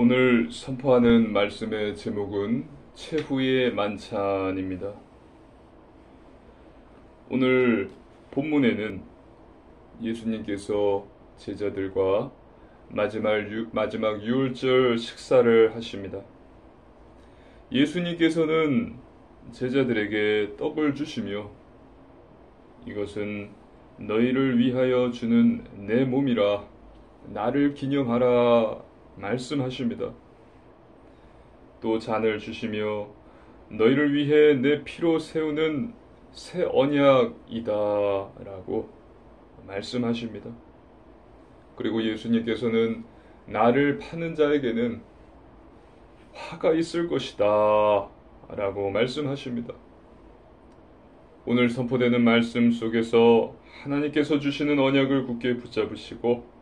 오늘 선포하는 말씀의 제목은 최후의 만찬입니다. 오늘 본문에는 예수님께서 제자들과 마지막 유월절 식사를 하십니다. 예수님께서는 제자들에게 떡을 주시며 이것은 너희를 위하여 주는 내 몸이라 나를 기념하라 말씀하십니다. 또 잔을 주시며 너희를 위해 내 피로 세우는 새 언약이다 라고 말씀하십니다. 그리고 예수님께서는 나를 파는 자에게는 화가 있을 것이다 라고 말씀하십니다. 오늘 선포되는 말씀 속에서 하나님께서 주시는 언약을 굳게 붙잡으시고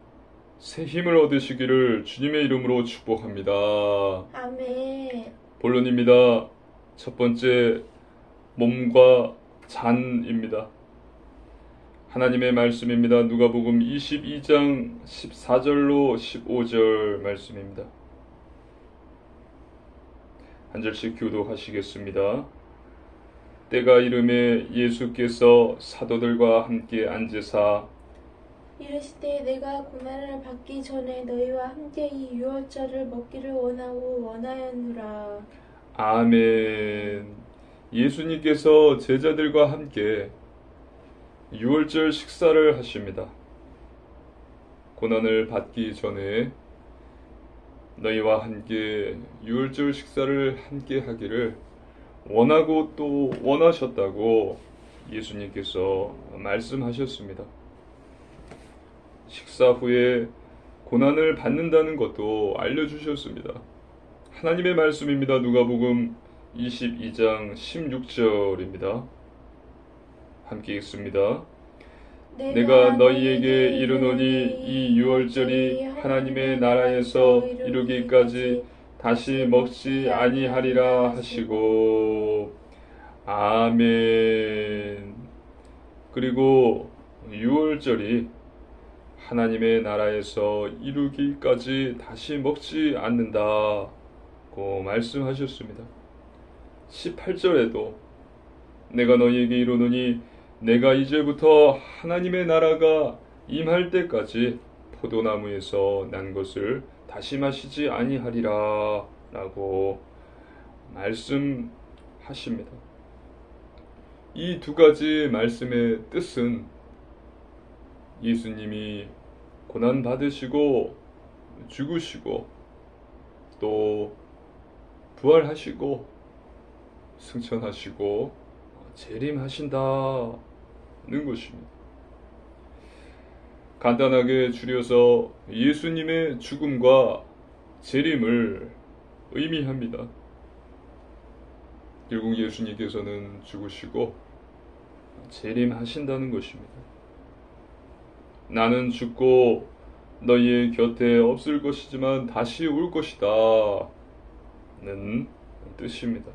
새 힘을 얻으시기를 주님의 이름으로 축복합니다. 아멘. 본론입니다. 첫 번째, 몸과 잔입니다. 하나님의 말씀입니다. 누가복음 22장 14절로 15절 말씀입니다. 한 절씩 교도하시겠습니다. 때가 이르매 예수께서 사도들과 함께 앉으사 이르시되 내가 고난을 받기 전에 너희와 함께 이 유월절을 먹기를 원하고 원하였노라. 아멘. 예수님께서 제자들과 함께 유월절 식사를 하십니다. 고난을 받기 전에 너희와 함께 유월절 식사를 함께 하기를 원하고 또 원하셨다고 예수님께서 말씀하셨습니다. 식사 후에 고난을 받는다는 것도 알려주셨습니다. 하나님의 말씀입니다. 누가복음 22장 16절입니다. 함께 읽습니다. 내가 너희에게 이르노니 이 유월절이 하나님의 나라에서 이루기까지 다시 먹지 아니하리라 하시고 아멘. 그리고 유월절이 하나님의 나라에서 이루기까지 다시 먹지 않는다고 말씀하셨습니다. 18절에도 내가 너희에게 이르노니 내가 이제부터 하나님의 나라가 임할 때까지 포도나무에서 난 것을 다시 마시지 아니하리라 라고 말씀하십니다. 이 두 가지 말씀의 뜻은 예수님이 고난 받으시고 죽으시고 또 부활하시고 승천하시고 재림하신다는 것입니다. 간단하게 줄여서 예수님의 죽음과 재림을 의미합니다. 결국 예수님께서는 죽으시고 재림하신다는 것입니다. 나는 죽고 너희의 곁에 없을 것이지만 다시 올 것이다 는 뜻입니다.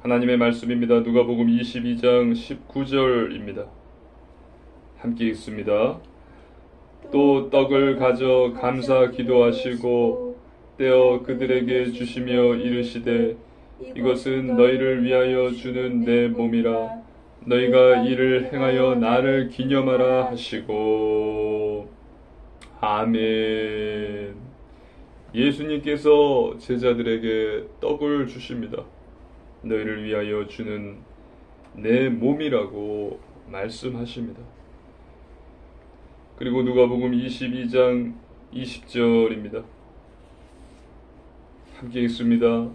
하나님의 말씀입니다. 누가복음 22장 19절입니다. 함께 읽습니다. 또 떡을 가져 감사 기도하시고 떼어 그들에게 주시며 이르시되 이것은 너희를 위하여 주는 내 몸이라 너희가 이를 행하여 나를 기념하라 하시고 아멘. 예수님께서 제자들에게 떡을 주십니다. 너희를 위하여 주는 내 몸이라고 말씀하십니다. 그리고 누가복음 22장 20절입니다. 함께 읽습니다.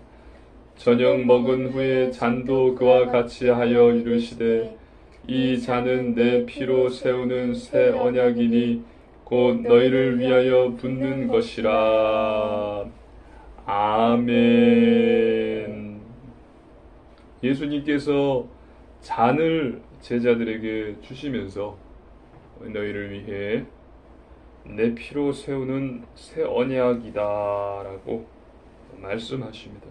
저녁 먹은 후에 잔도 그와 같이 하여 이르시되 이 잔은 내 피로 세우는 새 언약이니 곧 너희를 위하여 붓는 것이라. 아멘. 예수님께서 잔을 제자들에게 주시면서 너희를 위해 내 피로 세우는 새 언약이다 라고 말씀하십니다.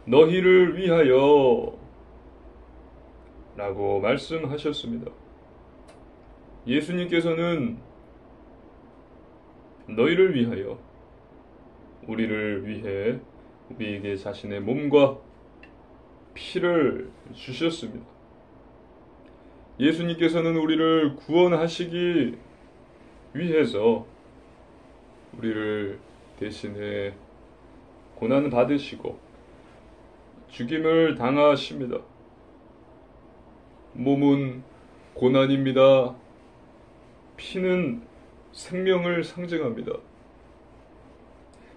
너희를 위하여 라고 말씀하셨습니다. 예수님께서는 너희를 위하여, 우리를 위해 우리에게 자신의 몸과 피를 주셨습니다. 예수님께서는 우리를 구원하시기 위해서 우리를 대신에 고난 받으시고 죽임을 당하십니다. 몸은 고난입니다. 피는 생명을 상징합니다.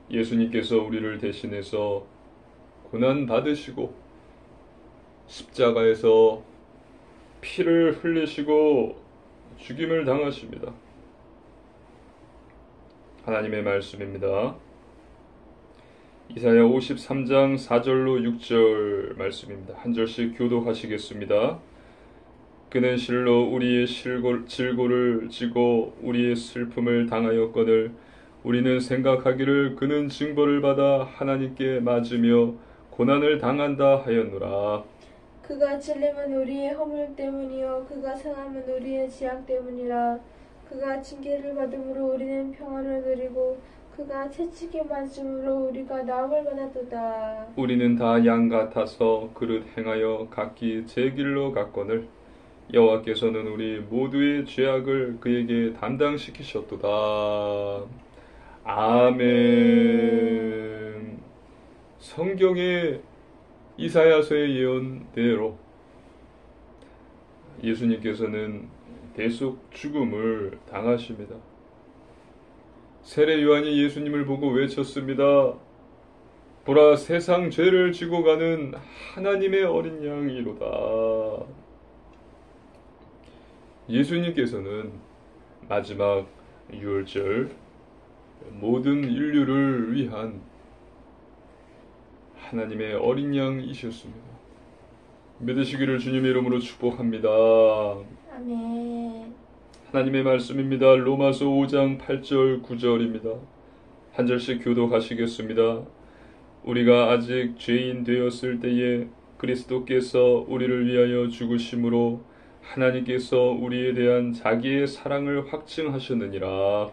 예수님께서 우리를 대신해서 고난 받으시고 십자가에서 피를 흘리시고 죽임을 당하십니다. 하나님의 말씀입니다. 이사야 53장 4절로 6절 말씀입니다. 한 절씩 교독하시겠습니다. 그는 실로 우리의 질고를 지고 우리의 슬픔을 당하였거늘 우리는 생각하기를 그는 징벌을 받아 하나님께 맞으며 고난을 당한다 하였노라. 그가 찔림은 우리의 허물 때문이요 그가 상함은 우리의 지악 때문이라. 그가 징계를 받음으로 우리는 평화를 누리고 그가 채찍에 맞음으로 우리가 나음을 받았도다. 우리는 다 양 같아서 그릇 행하여 각기 제 길로 갔거늘 여호와께서는 우리 모두의 죄악을 그에게 담당시키셨도다. 아멘. 성경의 이사야서의 예언대로 예수님께서는 대속 죽음을 당하십니다. 세례 요한이 예수님을 보고 외쳤습니다. 보라, 세상 죄를 지고 가는 하나님의 어린 양이로다. 예수님께서는 마지막 유월절 모든 인류를 위한 하나님의 어린 양이셨습니다. 믿으시기를 주님의 이름으로 축복합니다. 아멘. 하나님의 말씀입니다. 로마서 5장 8절 9절입니다. 한 절씩 교독하시겠습니다. 우리가 아직 죄인 되었을 때에 그리스도께서 우리를 위하여 죽으심으로 하나님께서 우리에 대한 자기의 사랑을 확증하셨느니라.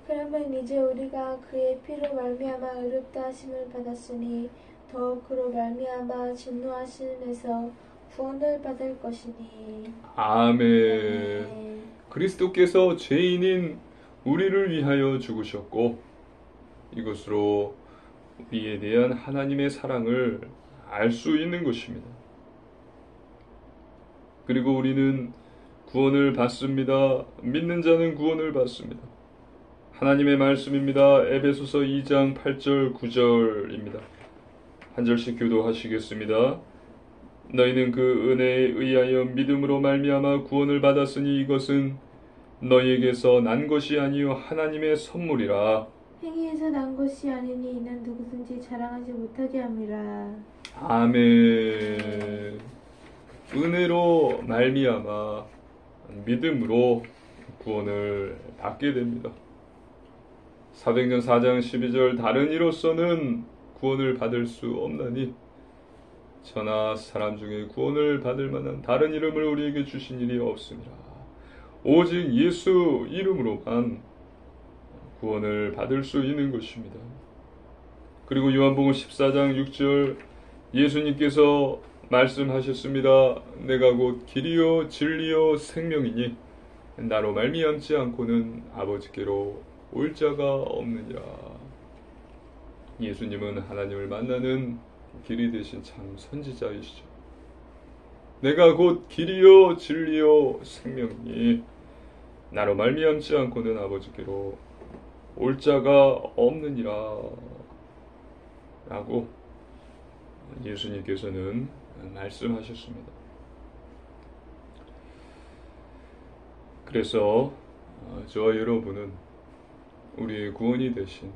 그러면 이제 우리가 그의 피로 말미암아 의롭다 하심을 받았으니 더욱 그로 말미암아 진노하심에서 구원을 받을 것이니. 아멘. 그리스도께서 죄인인 우리를 위하여 죽으셨고 이것으로 우리에 대한 하나님의 사랑을 알 수 있는 것입니다. 그리고 우리는 구원을 받습니다. 믿는 자는 구원을 받습니다. 하나님의 말씀입니다. 에베소서 2장 8절 9절입니다. 한 절씩 교독하시겠습니다. 너희는 그 은혜에 의하여 믿음으로 말미암아 구원을 받았으니 이것은 너희에게서 난 것이 아니요 하나님의 선물이라. 행위에서 난 것이 아니니 이는 누구든지 자랑하지 못하게 함이라. 아멘. 은혜로 말미암아 믿음으로 구원을 받게 됩니다. 사도행전 4장 12절 다른 이로서는 구원을 받을 수 없나니 저나 사람 중에 구원을 받을 만한 다른 이름을 우리에게 주신 일이 없습니다. 오직 예수 이름으로만 구원을 받을 수 있는 것입니다. 그리고 요한복음 14장 6절 예수님께서 말씀하셨습니다. 내가 곧 길이요 진리요 생명이니 나로 말미암지 않고는 아버지께로 올 자가 없느니라. 예수님은 하나님을 만나는 길이 되신 참 선지자이시죠. 내가 곧 길이요 진리요 생명이니 나로 말미암지 않고는 아버지께로 올 자가 없느니라 라고 예수님께서는 말씀하셨습니다. 그래서 저와 여러분은 우리의 구원이 되신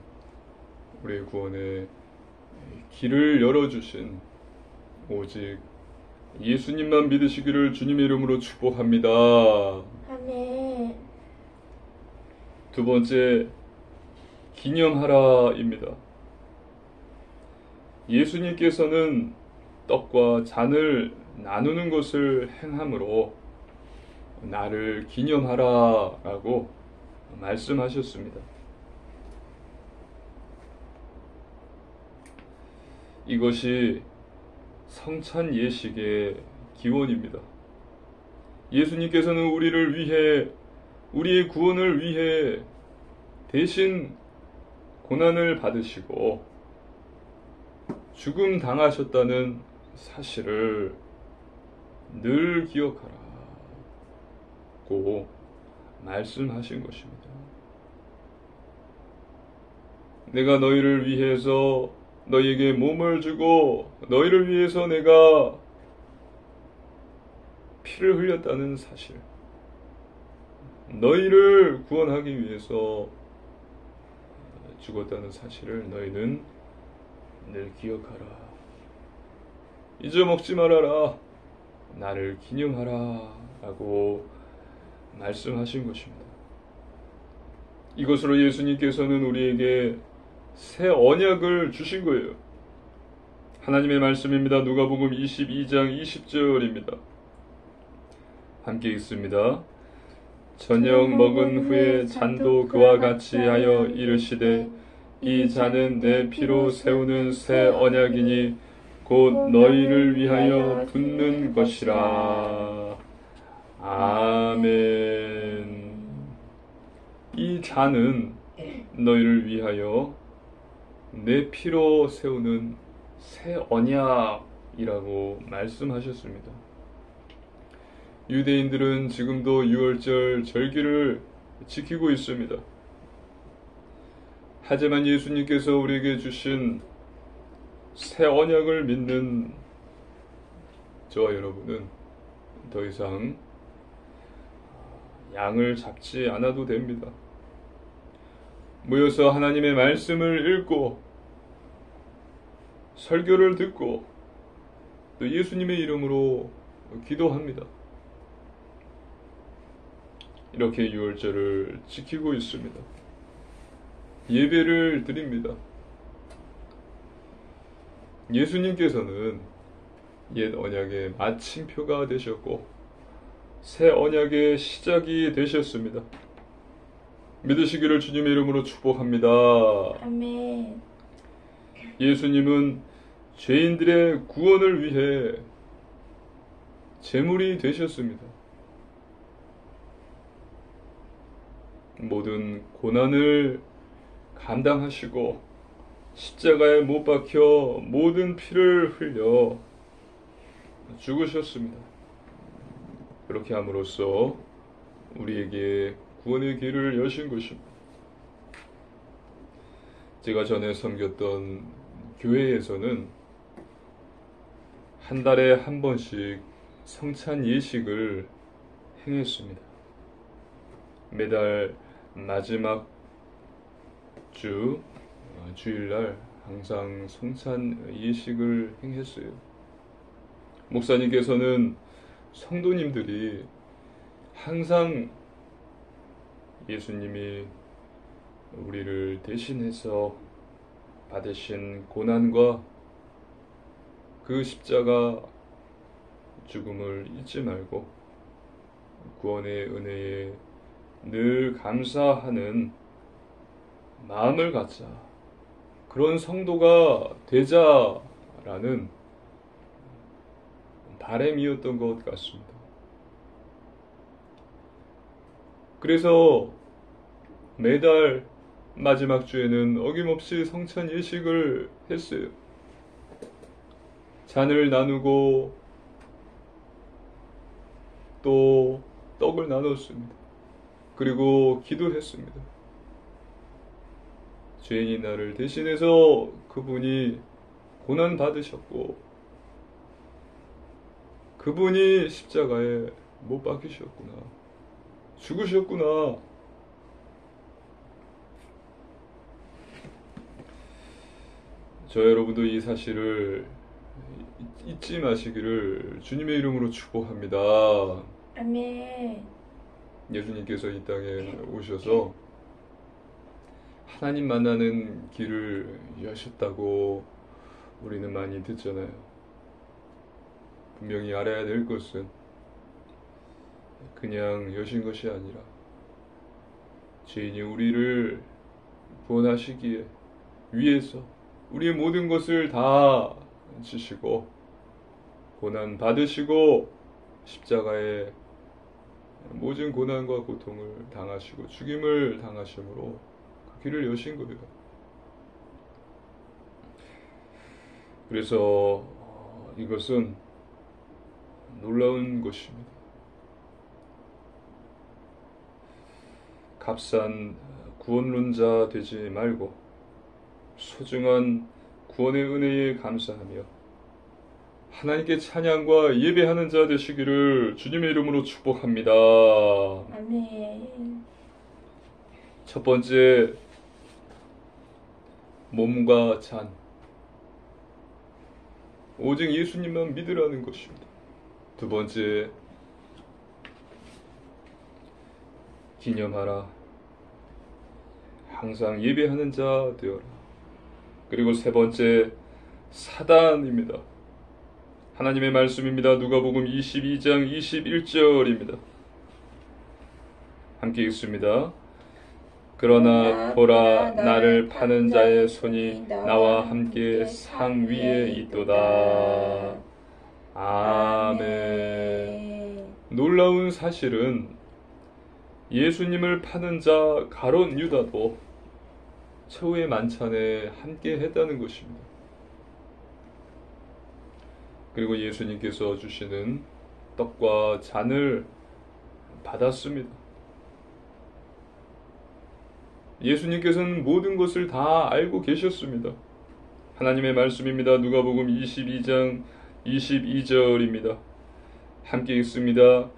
우리의 구원의 길을 열어주신 오직 예수님만 믿으시기를 주님의 이름으로 축복합니다. 아멘. 두 번째, 기념하라입니다. 예수님께서는 떡과 잔을 나누는 것을 행함으로 나를 기념하라라고 말씀하셨습니다. 이것이 성찬 예식의 기원입니다. 예수님께서는 우리를 위해, 우리의 구원을 위해 대신 고난을 받으시고 죽음 당하셨다는 사실을 늘 기억하라고 말씀하신 것입니다. 내가 너희를 위해서 너희에게 몸을 주고 너희를 위해서 내가 피를 흘렸다는 사실, 너희를 구원하기 위해서 죽었다는 사실을 너희는 늘 기억하라. 잊어먹지 말아라. 나를 기념하라. 라고 말씀하신 것입니다. 이것으로 예수님께서는 우리에게 새 언약을 주신 거예요. 하나님의 말씀입니다. 누가복음 22장 20절입니다. 함께 읽습니다. 저녁 먹은 후에 잔도 그와 같이 하여 이르시되 이 잔은 내 피로 세우는 새 언약이니 곧 너희를 위하여 붓는 것이라. 아멘. 이 잔은 너희를 위하여 내 피로 세우는 새 언약이라고 말씀하셨습니다. 유대인들은 지금도 유월절 절기를 지키고 있습니다. 하지만 예수님께서 우리에게 주신 새 언약을 믿는 저와 여러분은 더 이상 양을 잡지 않아도 됩니다. 모여서 하나님의 말씀을 읽고 설교를 듣고 또 예수님의 이름으로 기도합니다. 이렇게 유월절을 지키고 있습니다. 예배를 드립니다. 예수님께서는 옛 언약의 마침표가 되셨고 새 언약의 시작이 되셨습니다. 믿으시기를 주님의 이름으로 축복합니다. 아멘. 예수님은 죄인들의 구원을 위해 제물이 되셨습니다. 모든 고난을 감당하시고 십자가에 못 박혀 모든 피를 흘려 죽으셨습니다. 그렇게 함으로써 우리에게 구원의 길을 여신 것입니다. 제가 전에 섬겼던 교회에서는 한 달에 한 번씩 성찬 예식을 행했습니다. 매달 마지막 주일날 항상 성찬 예식을 행했어요. 목사님께서는 성도님들이 항상 예수님이 우리를 대신해서 받으신 고난과 그 십자가 죽음을 잊지 말고 구원의 은혜에 늘 감사하는 마음을 갖자, 그런 성도가 되자라는 바람이었던 것 같습니다. 그래서 매달 마지막 주에는 어김없이 성찬 예식을 했어요. 잔을 나누고 또 떡을 나눴습니다. 그리고 기도했습니다. 죄인인 나를 대신해서 그분이 고난 받으셨고 그분이 십자가에 못 박히셨구나, 죽으셨구나. 저 여러분도 이 사실을 잊지 마시기를 주님의 이름으로 축복합니다. 아멘. 예수님께서 이 땅에 오셔서 하나님 만나는 길을 여셨다고 우리는 많이 듣잖아요. 분명히 알아야 될 것은 그냥 여신 것이 아니라 죄인이 우리를 구원하시기에 위해서 우리의 모든 것을 다 지시고 고난 받으시고 십자가에 모든 고난과 고통을 당하시고 죽임을 당하심으로 그 길을 여신 거예요. 그래서 이것은 놀라운 것입니다. 값싼 구원론자 되지 말고 소중한 구원의 은혜에 감사하며 하나님께 찬양과 예배하는 자 되시기를 주님의 이름으로 축복합니다. 아멘. 첫 번째, 몸과 잔. 오직 예수님만 믿으라는 것입니다. 두 번째, 기념하라. 항상 예배하는 자 되어라. 그리고 세 번째, 사단입니다. 하나님의 말씀입니다. 누가복음 22장 21절입니다. 함께 읽습니다. 그러나 보라, 나를 파는 자의 손이 나와 함께 상 위에 있도다. 아멘. 놀라운 사실은 예수님을 파는 자 가룟 유다도 최후의 만찬에 함께 했다는 것입니다. 그리고 예수님께서 주시는 떡과 잔을 받았습니다. 예수님께서는 모든 것을 다 알고 계셨습니다. 하나님의 말씀입니다. 누가복음 22장 22절입니다. 함께 읽습니다.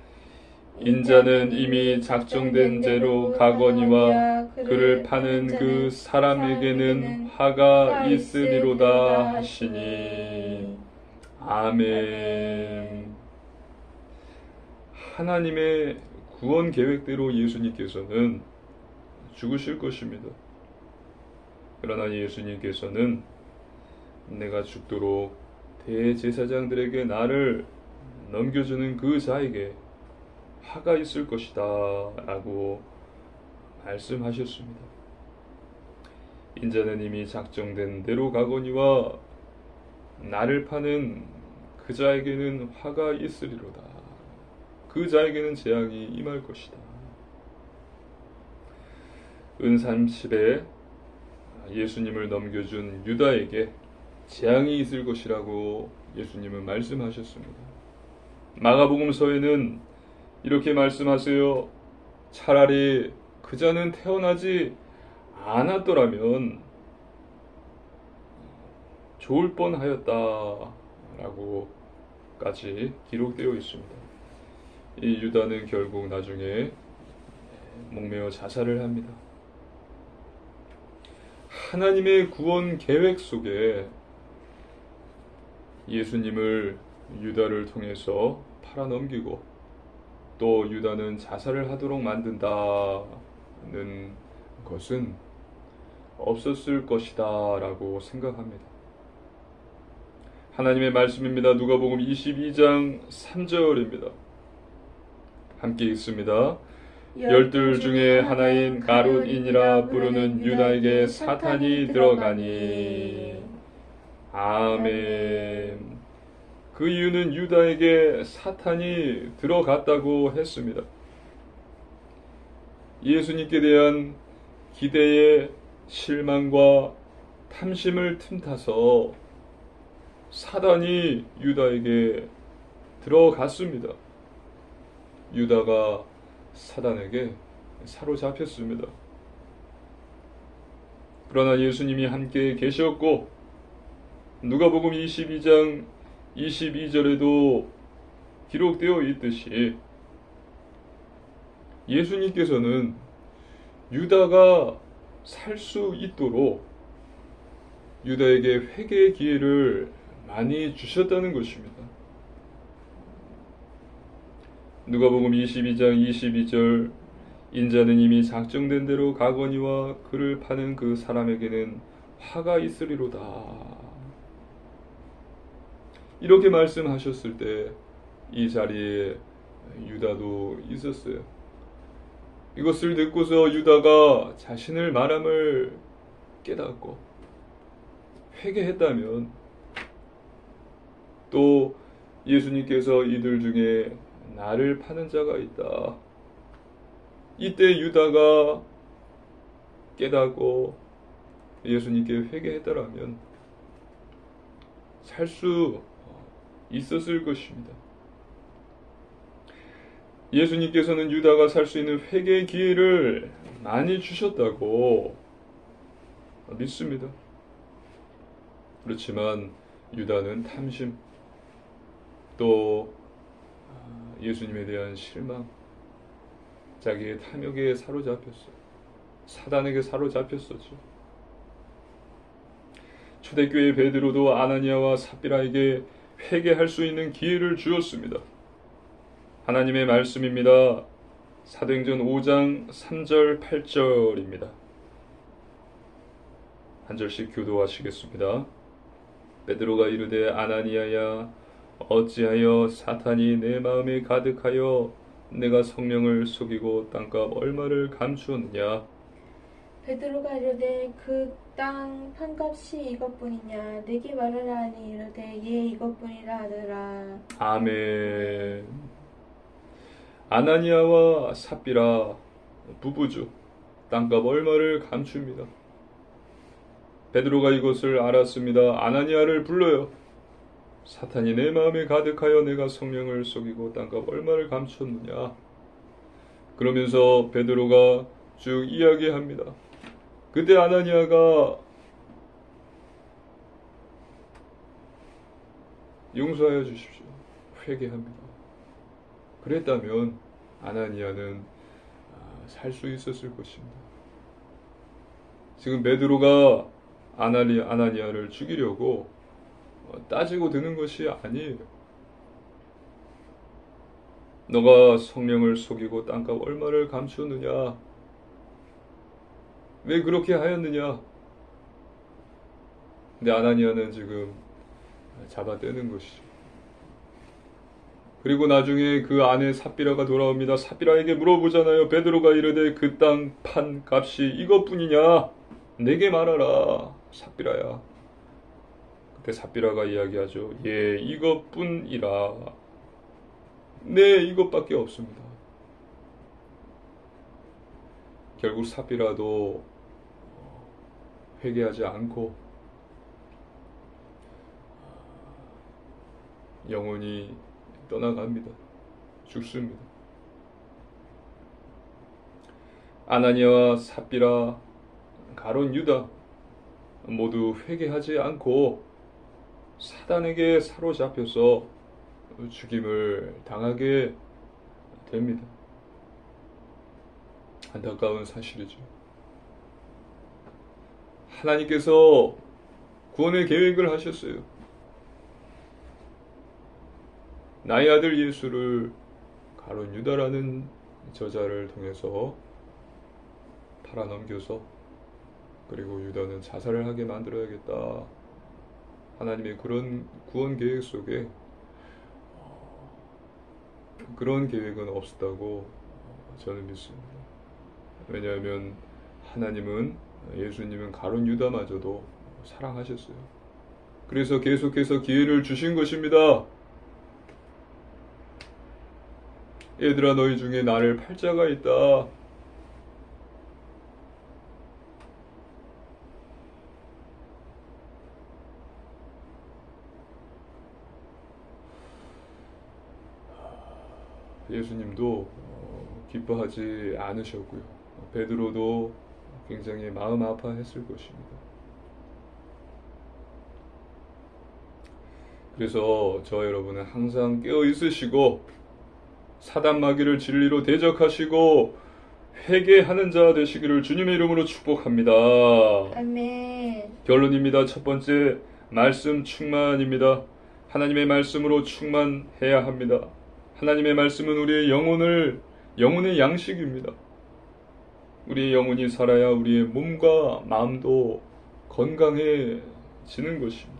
인자는 이미 작정된 대로 가거니와 그를 파는 그 사람에게는 화가 있으리로다 하시니. 아멘. 하나님의 구원 계획대로 예수님께서는 죽으실 것입니다. 그러나 예수님께서는 내가 죽도록 대제사장들에게 나를 넘겨주는 그 자에게 화가 있을 것이다 라고 말씀하셨습니다. 인자는 이미 작정된 대로 가거니와 나를 파는 그 자에게는 화가 있으리로다. 그 자에게는 재앙이 임할 것이다. 은30에 예수님을 넘겨준 유다에게 재앙이 있을 것이라고 예수님은 말씀하셨습니다. 마가복음서에는 이렇게 말씀하세요. 차라리 그 자는 태어나지 않았더라면 좋을 뻔하였다 라고까지 기록되어 있습니다. 이 유다는 결국 나중에 목매어 자살을 합니다. 하나님의 구원 계획 속에 예수님을 유다를 통해서 팔아넘기고 또 유다는 자살을 하도록 만든다는 것은 없었을 것이다 라고 생각합니다. 하나님의 말씀입니다. 누가복음 22장 3절입니다. 함께 읽습니다. 12 중에 하나인 가룟인이라 부르는 유다에게 사탄이 들어가니. 아멘. 그 이유는 유다에게 사탄이 들어갔다고 했습니다. 예수님께 대한 기대의 실망과 탐심을 틈타서 사단이 유다에게 들어갔습니다. 유다가 사단에게 사로잡혔습니다. 그러나 예수님이 함께 계셨고 누가복음 22장 22절에도 기록되어 있듯이 예수님께서는 유다가 살 수 있도록 유다에게 회개의 기회를 많이 주셨다는 것입니다. 누가복음 22장 22절 인자는 이미 작정된 대로 가거니와 그를 파는 그 사람에게는 화가 있으리로다. 이렇게 말씀하셨을 때 이 자리에 유다도 있었어요. 이것을 듣고서 유다가 자신을 말함을 깨닫고 회개했다면, 또 예수님께서 이들 중에 나를 파는 자가 있다. 이때 유다가 깨닫고 예수님께 회개했다라면 살 수 있었을 것입니다. 예수님께서는 유다가 살 수 있는 회개의 기회를 많이 주셨다고 믿습니다. 그렇지만 유다는 탐심, 또 예수님에 대한 실망, 자기의 탐욕에 사로잡혔어요. 사단에게 사로잡혔었죠. 초대교회 베드로도 아나니아와 삽비라에게 회개할 수 있는 기회를 주었습니다. 하나님의 말씀입니다. 사도행전 5장 3절 8절입니다. 한 절씩 교도하시겠습니다. 베드로가 이르되 아나니아야 어찌하여 사탄이 내 마음에 가득하여 내가 성령을 속이고 땅값 얼마를 감추었느냐. 베드로가 이르되 그 땅 판값이 이것뿐이냐. 내게 말하라 하니 이르되 예 이것뿐이라 하더라. 아멘. 아나니아와 삽비라 부부죠. 땅값 얼마를 감춥니다. 베드로가 이것을 알았습니다. 아나니아를 불러요. 사탄이 내 마음에 가득하여 내가 성령을 속이고 땅값 얼마를 감췄느냐. 그러면서 베드로가 쭉 이야기합니다. 그때 아나니아가 용서하여 주십시오. 회개합니다. 그랬다면 아나니아는 살 수 있었을 것입니다. 지금 베드로가 아나니아를 죽이려고 따지고 드는 것이 아니에요. 너가 성령을 속이고 땅값 얼마를 감추었느냐? 왜 그렇게 하였느냐? 근데 아나니아는 지금 잡아떼는 것이죠. 그리고 나중에 그 아내 삽비라가 돌아옵니다. 삽비라에게 물어보잖아요. 베드로가 이르되 그 땅 판 값이 이것뿐이냐? 내게 말하라, 삽비라야. 그때 삽비라가 이야기하죠. 예, 이것뿐이라. 네, 이것밖에 없습니다. 결국 삽비라도 회개하지 않고 영혼이 떠나갑니다. 죽습니다. 아나니아와 삽비라, 가룟 유다 모두 회개하지 않고 사단에게 사로잡혀서 죽임을 당하게 됩니다. 안타까운 사실이죠. 하나님께서 구원의 계획을 하셨어요. 나의 아들 예수를 가룟 유다라는 저자를 통해서 팔아넘겨서, 그리고 유다는 자살을 하게 만들어야겠다. 하나님의 그런 구원 계획 속에 그런 계획은 없었다고 저는 믿습니다. 왜냐하면 하나님은, 예수님은 가룟 유다마저도 사랑하셨어요. 그래서 계속해서 기회를 주신 것입니다. 얘들아, 너희 중에 나를 팔 자가 있다. 예수님도 기뻐하지 않으셨고요. 베드로도 굉장히 마음 아파했을 것입니다. 그래서 저 여러분은 항상 깨어 있으시고 사단 마귀를 진리로 대적하시고 회개하는 자 되시기를 주님의 이름으로 축복합니다. 아멘. 결론입니다. 첫 번째, 말씀 충만입니다. 하나님의 말씀으로 충만해야 합니다. 하나님의 말씀은 우리의 영혼의 양식입니다. 우리의 영혼이 살아야 우리의 몸과 마음도 건강해지는 것입니다.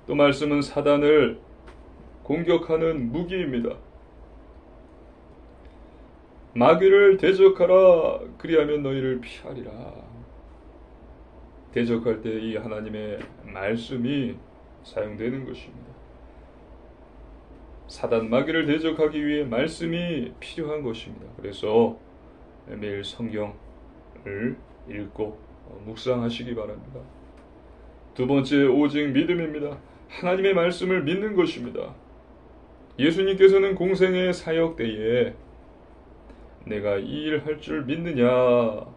또 말씀은 사단을 공격하는 무기입니다. 마귀를 대적하라, 그리하면 너희를 피하리라. 대적할 때 이 하나님의 말씀이 사용되는 것입니다. 사단 마귀를 대적하기 위해 말씀이 필요한 것입니다. 그래서 매일 성경을 읽고 묵상하시기 바랍니다. 두 번째, 오직 믿음입니다. 하나님의 말씀을 믿는 것입니다. 예수님께서는 공생의 사역 때에 내가 이 일 할 줄 믿느냐고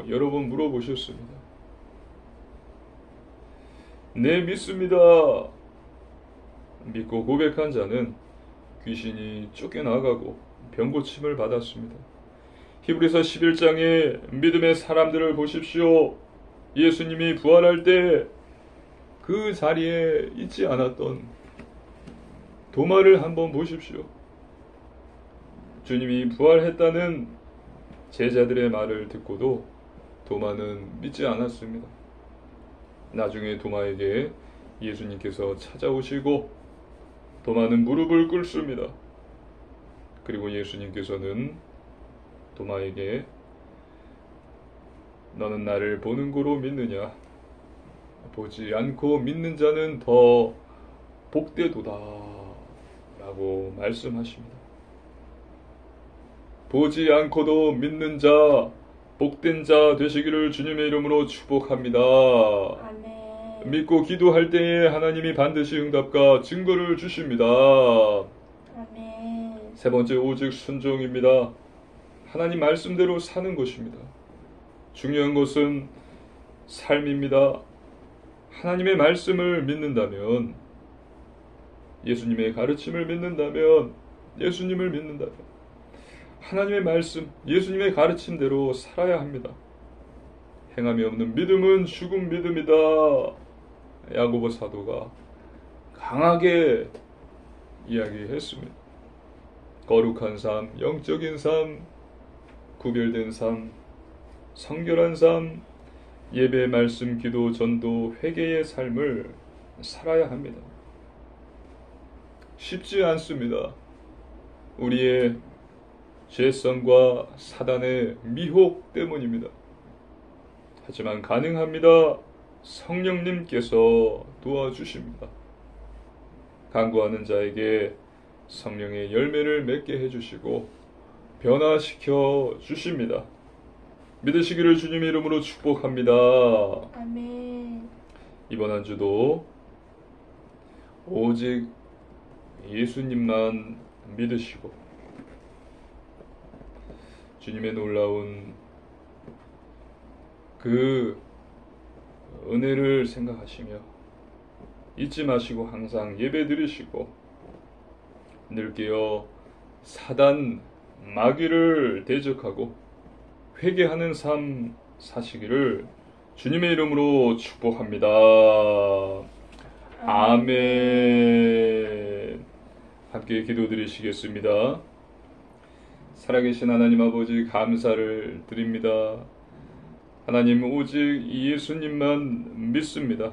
여러 번 물어보셨습니다. 네, 믿습니다. 믿고 고백한 자는 귀신이 쫓겨나가고 병고침을 받았습니다. 히브리서 11장에 믿음의 사람들을 보십시오. 예수님이 부활할 때 그 자리에 있지 않았던 도마를 한번 보십시오. 주님이 부활했다는 제자들의 말을 듣고도 도마는 믿지 않았습니다. 나중에 도마에게 예수님께서 찾아오시고 도마는 무릎을 꿇습니다. 그리고 예수님께서는 도마에게 너는 나를 보는 고로 믿느냐? 보지 않고 믿는 자는 더 복되도다 라고 말씀하십니다. 보지 않고도 믿는 자, 복된 자 되시기를 주님의 이름으로 축복합니다. 아멘. 믿고 기도할 때에 하나님이 반드시 응답과 증거를 주십니다. 아멘. 세 번째, 오직 순종입니다. 하나님 말씀대로 사는 것입니다. 중요한 것은 삶입니다. 하나님의 말씀을 믿는다면, 예수님의 가르침을 믿는다면, 예수님을 믿는다면 하나님의 말씀, 예수님의 가르침대로 살아야 합니다. 행함이 없는 믿음은 죽은 믿음이다. 야고보 사도가 강하게 이야기했습니다. 거룩한 삶, 영적인 삶, 구별된 삶, 성결한 삶, 예배, 말씀, 기도, 전도, 회개의 삶을 살아야 합니다. 쉽지 않습니다. 우리의 죄성과 사단의 미혹 때문입니다. 하지만 가능합니다. 성령님께서 도와주십니다. 간구하는 자에게 성령의 열매를 맺게 해주시고 변화시켜 주십니다. 믿으시기를 주님의 이름으로 축복합니다. 아멘. 이번 한 주도 오직 예수님만 믿으시고 주님의 놀라운 그 은혜를 생각하시며 잊지 마시고 항상 예배 드리시고 늘 깨어 사단 마귀를 대적하고 회개하는 삶 사시기를 주님의 이름으로 축복합니다. 아멘. 함께 기도드리시겠습니다. 살아계신 하나님 아버지, 감사를 드립니다. 하나님, 오직 예수님만 믿습니다.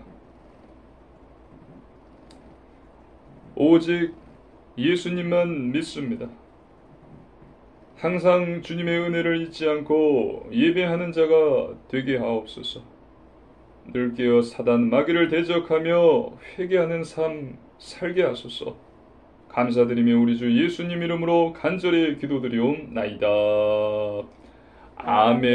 오직 예수님만 믿습니다. 항상 주님의 은혜를 잊지 않고 예배하는 자가 되게 하옵소서. 늘 깨어 사단 마귀를 대적하며 회개하는 삶 살게 하소서. 감사드리며 우리 주 예수님 이름으로 간절히 기도드리옵나이다. 아멘.